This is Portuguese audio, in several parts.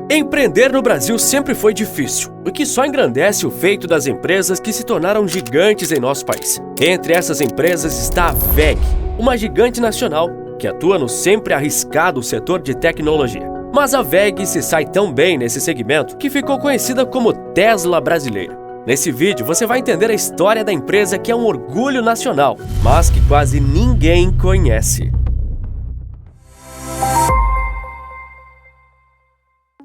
Empreender no Brasil sempre foi difícil, o que só engrandece o feito das empresas que se tornaram gigantes em nosso país. Entre essas empresas está a WEG, uma gigante nacional que atua no sempre arriscado setor de tecnologia. Mas a WEG se sai tão bem nesse segmento que ficou conhecida como Tesla brasileira. Nesse vídeo você vai entender a história da empresa, que é um orgulho nacional, mas que quase ninguém conhece.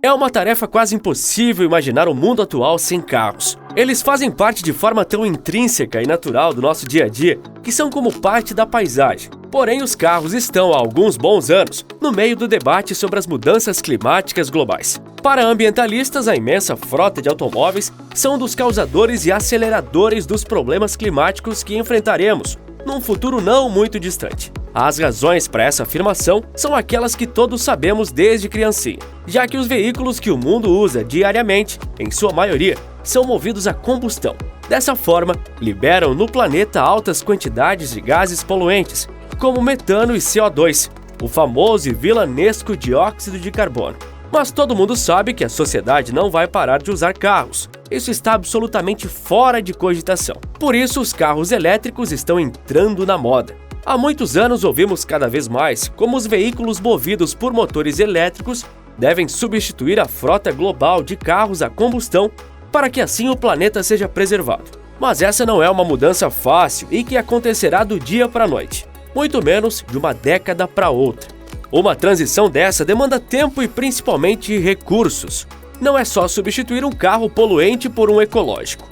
É uma tarefa quase impossível imaginar o mundo atual sem carros. Eles fazem parte de forma tão intrínseca e natural do nosso dia a dia que são como parte da paisagem. Porém, os carros estão há alguns bons anos no meio do debate sobre as mudanças climáticas globais. Para ambientalistas, a imensa frota de automóveis são um dos causadores e aceleradores dos problemas climáticos que enfrentaremos num futuro não muito distante. As razões para essa afirmação são aquelas que todos sabemos desde criancinha, já que os veículos que o mundo usa diariamente, em sua maioria, são movidos a combustão. Dessa forma, liberam no planeta altas quantidades de gases poluentes, como metano e CO2, o famoso e vilanesco dióxido de carbono. Mas todo mundo sabe que a sociedade não vai parar de usar carros. Isso está absolutamente fora de cogitação. Por isso, os carros elétricos estão entrando na moda. Há muitos anos ouvimos cada vez mais como os veículos movidos por motores elétricos devem substituir a frota global de carros a combustão para que assim o planeta seja preservado. Mas essa não é uma mudança fácil e que acontecerá do dia para a noite, muito menos de uma década para outra. Uma transição dessa demanda tempo e principalmente recursos. Não é só substituir um carro poluente por um ecológico.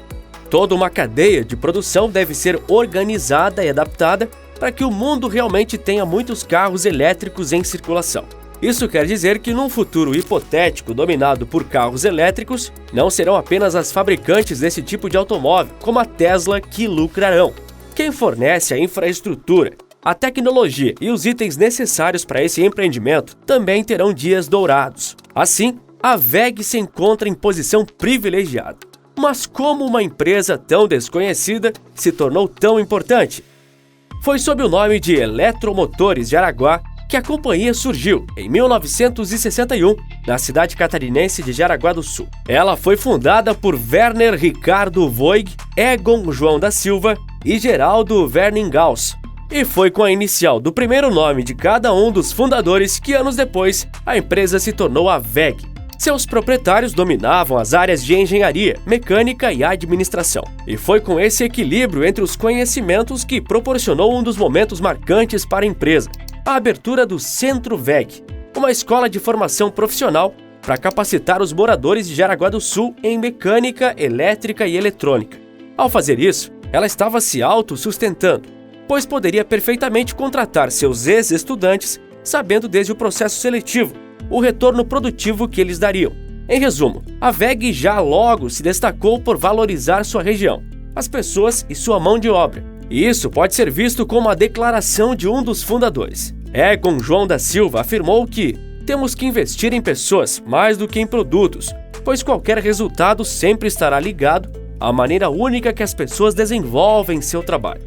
Toda uma cadeia de produção deve ser organizada e adaptada para que o mundo realmente tenha muitos carros elétricos em circulação. Isso quer dizer que num futuro hipotético dominado por carros elétricos, não serão apenas as fabricantes desse tipo de automóvel, como a Tesla, que lucrarão. Quem fornece a infraestrutura, a tecnologia e os itens necessários para esse empreendimento também terão dias dourados. Assim, a WEG se encontra em posição privilegiada. Mas como uma empresa tão desconhecida se tornou tão importante? Foi sob o nome de Eletromotores de Araguá que a companhia surgiu em 1961, na cidade catarinense de Jaraguá do Sul. Ela foi fundada por Werner Ricardo Voig, Egon João da Silva e Geraldo Werningaus. E foi com a inicial do primeiro nome de cada um dos fundadores que, anos depois, a empresa se tornou a WEG. Seus proprietários dominavam as áreas de engenharia, mecânica e administração. E foi com esse equilíbrio entre os conhecimentos que proporcionou um dos momentos marcantes para a empresa: a abertura do Centro WEG, uma escola de formação profissional para capacitar os moradores de Jaraguá do Sul em mecânica, elétrica e eletrônica. Ao fazer isso, ela estava se autossustentando, pois poderia perfeitamente contratar seus ex-estudantes, sabendo desde o processo seletivo o retorno produtivo que eles dariam. Em resumo, a WEG já logo se destacou por valorizar sua região, as pessoas e sua mão de obra. E isso pode ser visto como a declaração de um dos fundadores. Egon João da Silva afirmou que temos que investir em pessoas mais do que em produtos, pois qualquer resultado sempre estará ligado à maneira única que as pessoas desenvolvem seu trabalho.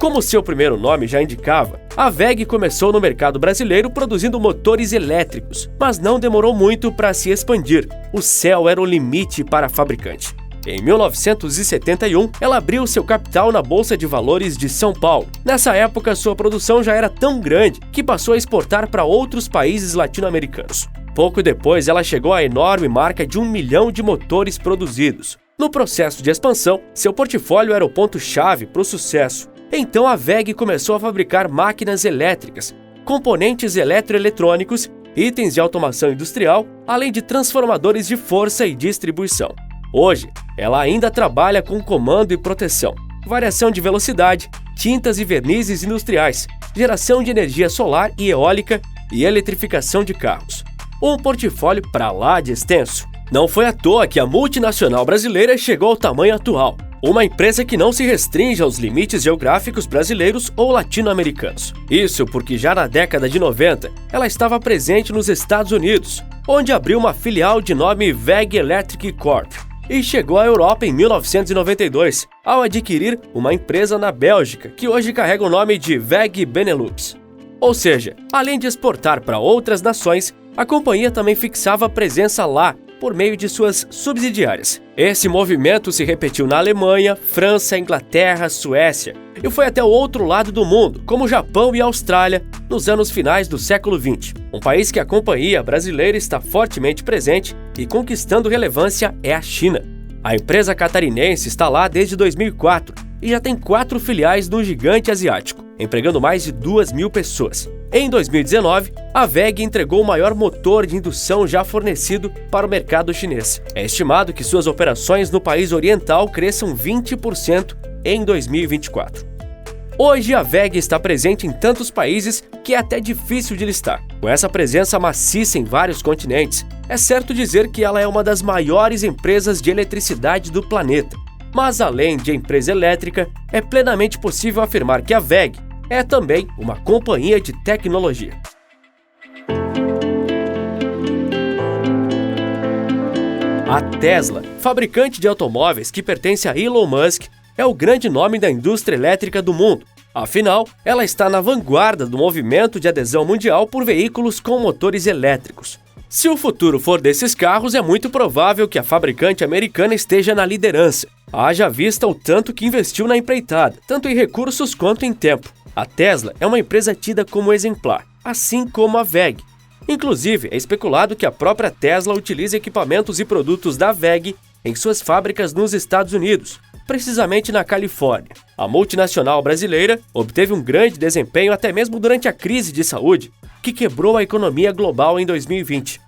Como seu primeiro nome já indicava, a WEG começou no mercado brasileiro produzindo motores elétricos, mas não demorou muito para se expandir. O céu era o limite para a fabricante. Em 1971, ela abriu seu capital na Bolsa de Valores de São Paulo. Nessa época, sua produção já era tão grande que passou a exportar para outros países latino-americanos. Pouco depois, ela chegou à enorme marca de 1 milhão de motores produzidos. No processo de expansão, seu portfólio era o ponto-chave para o sucesso. Então a WEG começou a fabricar máquinas elétricas, componentes eletroeletrônicos, itens de automação industrial, além de transformadores de força e distribuição. Hoje, ela ainda trabalha com comando e proteção, variação de velocidade, tintas e vernizes industriais, geração de energia solar e eólica e eletrificação de carros. Um portfólio para lá de extenso. Não foi à toa que a multinacional brasileira chegou ao tamanho atual. Uma empresa que não se restringe aos limites geográficos brasileiros ou latino-americanos. Isso porque já na década de 90, ela estava presente nos Estados Unidos, onde abriu uma filial de nome WEG Electric Corp. E chegou à Europa em 1992, ao adquirir uma empresa na Bélgica, que hoje carrega o nome de WEG Benelux. Ou seja, além de exportar para outras nações, A companhia também fixava presença lá, por meio de suas subsidiárias. Esse movimento se repetiu na Alemanha, França, Inglaterra, Suécia e foi até o outro lado do mundo, como Japão e Austrália, nos anos finais do século XX. Um país que a companhia brasileira está fortemente presente e conquistando relevância é a China. A empresa catarinense está lá desde 2004 e já tem 4 filiais no gigante asiático, empregando mais de 2.000 pessoas. Em 2019, a WEG entregou o maior motor de indução já fornecido para o mercado chinês. É estimado que suas operações no país oriental cresçam 20% em 2024. Hoje, a WEG está presente em tantos países que é até difícil de listar. Com essa presença maciça em vários continentes, é certo dizer que ela é uma das maiores empresas de eletricidade do planeta. Mas além de empresa elétrica, é plenamente possível afirmar que a WEG é também uma companhia de tecnologia. A Tesla, fabricante de automóveis que pertence a Elon Musk, é o grande nome da indústria elétrica do mundo. Afinal, ela está na vanguarda do movimento de adesão mundial por veículos com motores elétricos. Se o futuro for desses carros, é muito provável que a fabricante americana esteja na liderança. Haja vista o tanto que investiu na empreitada, tanto em recursos quanto em tempo. A Tesla é uma empresa tida como exemplar, assim como a WEG. Inclusive, é especulado que a própria Tesla utiliza equipamentos e produtos da WEG em suas fábricas nos Estados Unidos, precisamente na Califórnia. A multinacional brasileira obteve um grande desempenho até mesmo durante a crise de saúde, que quebrou a economia global em 2020.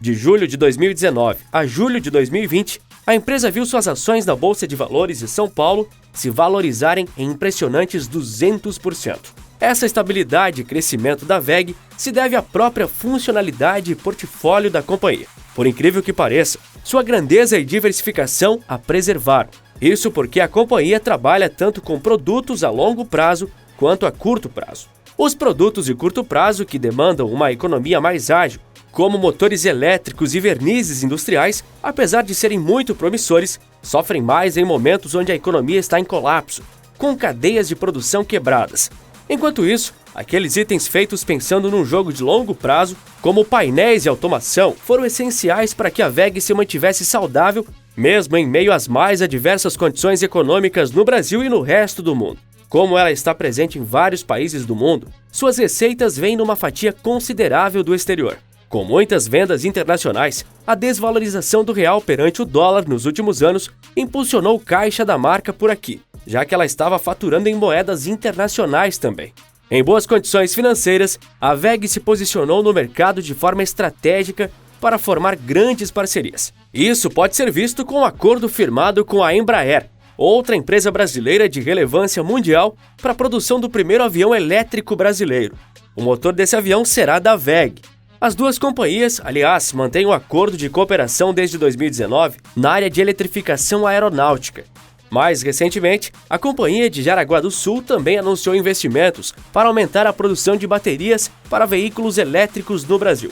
De julho de 2019 a julho de 2020, a empresa viu suas ações na Bolsa de Valores de São Paulo se valorizarem em impressionantes 200%. Essa estabilidade e crescimento da WEG se deve à própria funcionalidade e portfólio da companhia. Por incrível que pareça, sua grandeza e diversificação a preservaram. Isso porque a companhia trabalha tanto com produtos a longo prazo quanto a curto prazo. Os produtos de curto prazo, que demandam uma economia mais ágil, como motores elétricos e vernizes industriais, apesar de serem muito promissores, sofrem mais em momentos onde a economia está em colapso, com cadeias de produção quebradas. Enquanto isso, aqueles itens feitos pensando num jogo de longo prazo, como painéis e automação, foram essenciais para que a WEG se mantivesse saudável, mesmo em meio às mais adversas condições econômicas no Brasil e no resto do mundo. Como ela está presente em vários países do mundo, suas receitas vêm numa fatia considerável do exterior. Com muitas vendas internacionais, a desvalorização do real perante o dólar nos últimos anos impulsionou o caixa da marca por aqui, já que ela estava faturando em moedas internacionais também. Em boas condições financeiras, a WEG se posicionou no mercado de forma estratégica para formar grandes parcerias. Isso pode ser visto com o acordo firmado com a Embraer, outra empresa brasileira de relevância mundial, para a produção do primeiro avião elétrico brasileiro. O motor desse avião será da WEG. As duas companhias, aliás, mantêm um acordo de cooperação desde 2019 na área de eletrificação aeronáutica. Mais recentemente, a companhia de Jaraguá do Sul também anunciou investimentos para aumentar a produção de baterias para veículos elétricos no Brasil.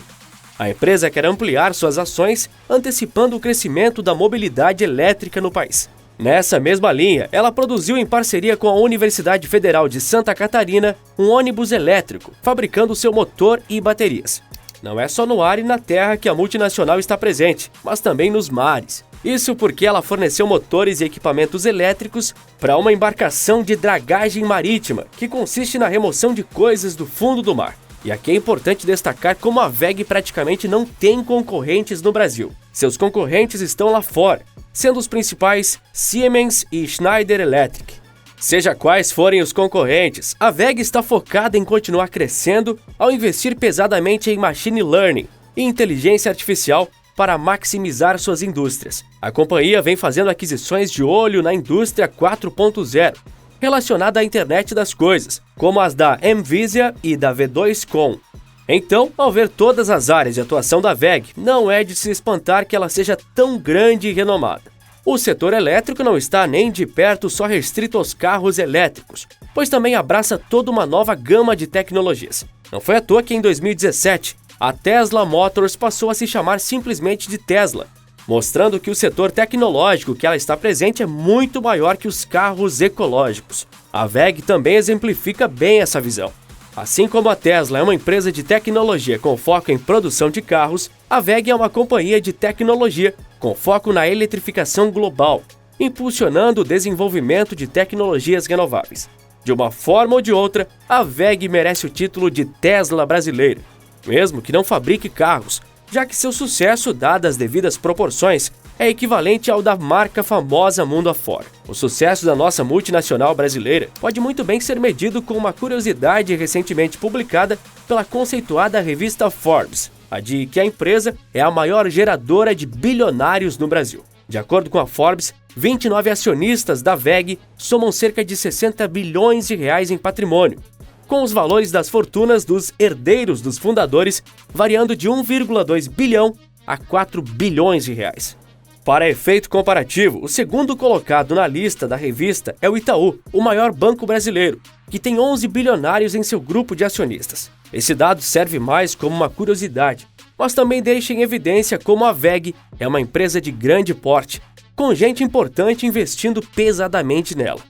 A empresa quer ampliar suas ações, antecipando o crescimento da mobilidade elétrica no país. Nessa mesma linha, ela produziu em parceria com a Universidade Federal de Santa Catarina um ônibus elétrico, fabricando seu motor e baterias. Não é só no ar e na terra que a multinacional está presente, mas também nos mares. Isso porque ela forneceu motores e equipamentos elétricos para uma embarcação de dragagem marítima, que consiste na remoção de coisas do fundo do mar. E aqui é importante destacar como a WEG praticamente não tem concorrentes no Brasil. Seus concorrentes estão lá fora, sendo os principais Siemens e Schneider Electric. Seja quais forem os concorrentes, a WEG está focada em continuar crescendo ao investir pesadamente em machine learning e inteligência artificial para maximizar suas indústrias. A companhia vem fazendo aquisições de olho na indústria 4.0, relacionada à internet das coisas, como as da Mvisia e da V2Com. Então, ao ver todas as áreas de atuação da WEG, não é de se espantar que ela seja tão grande e renomada. O setor elétrico não está nem de perto só restrito aos carros elétricos, pois também abraça toda uma nova gama de tecnologias. Não foi à toa que em 2017, a Tesla Motors passou a se chamar simplesmente de Tesla, mostrando que o setor tecnológico que ela está presente é muito maior que os carros ecológicos. A WEG também exemplifica bem essa visão. Assim como a Tesla é uma empresa de tecnologia com foco em produção de carros, a WEG é uma companhia de tecnologia com foco na eletrificação global, impulsionando o desenvolvimento de tecnologias renováveis. De uma forma ou de outra, a WEG merece o título de Tesla brasileira, mesmo que não fabrique carros, já que seu sucesso, dadas as devidas proporções, é equivalente ao da marca famosa mundo afora. O sucesso da nossa multinacional brasileira pode muito bem ser medido com uma curiosidade recentemente publicada pela conceituada revista Forbes, a de que a empresa é a maior geradora de bilionários no Brasil. De acordo com a Forbes, 29 acionistas da WEG somam cerca de 60 bilhões de reais em patrimônio, com os valores das fortunas dos herdeiros dos fundadores variando de 1,2 bilhão a 4 bilhões de reais. Para efeito comparativo, o segundo colocado na lista da revista é o Itaú, o maior banco brasileiro, que tem 11 bilionários em seu grupo de acionistas. Esse dado serve mais como uma curiosidade, mas também deixa em evidência como a WEG é uma empresa de grande porte, com gente importante investindo pesadamente nela.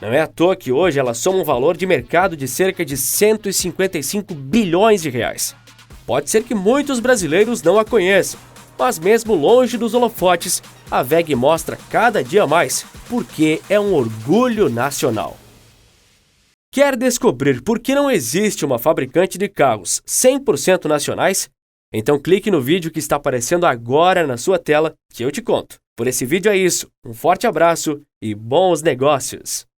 Não é à toa que hoje ela soma um valor de mercado de cerca de 155 bilhões de reais. Pode ser que muitos brasileiros não a conheçam, mas mesmo longe dos holofotes, a WEG mostra cada dia mais porque é um orgulho nacional. Quer descobrir por que não existe uma fabricante de carros 100% nacionais? Então clique no vídeo que está aparecendo agora na sua tela que eu te conto. Por esse vídeo é isso, um forte abraço e bons negócios!